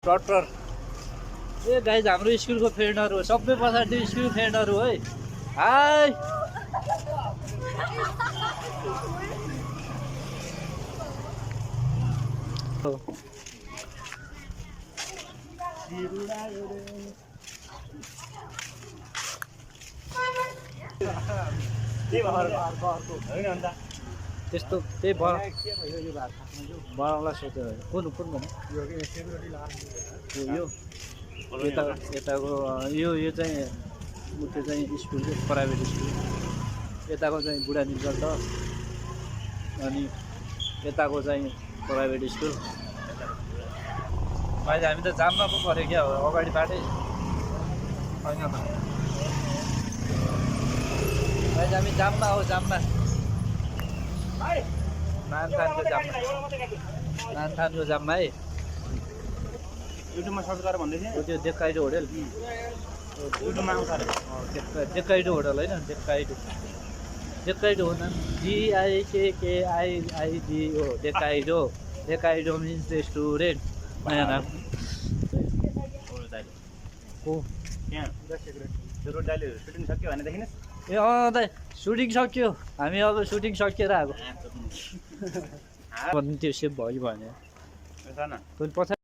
doctor A guys हाम्रो स्कुलको फ्रेन्डहरू हो सबै पछाडि स्कुल फ्रेन्डहरू है हाई त्यस्तो त्यही बनाउला सोचेर कुन कुन भन्नु यो यताको यो चाहिँ त्यो चाहिँ स्कुल प्राइभेट स्कुल यताको चाहिँ बुढा निजल त अनि यताको चाहिँ प्राइभेट स्कुल अहिले हामी त जाममा पो पऱ्यो क्या अगाडि बाटै होइन अहिले हामी जाममा हो जाममा नानथानको जाममा है युट्युबमा सर्च गरेर भन्दै थिएँ त्यो डेक्काइडो होटल युट्युबमा आउँछ अरे डेक्काइडो होटल होइन डेक्काइडो हो नाम DIKKIIDO डेक्काइडो मिन्स रेस्टुरेन्ट नयाँ नाम हो यहाँ रोड डाले सुटिङ सक्यो भने देखिनुहोस् ए अँ दाइ सुटिङ सक्यो हामी अब सुटिङ सकिएर आएको भन्नु त्यो सेभ भयो भने न पछाडि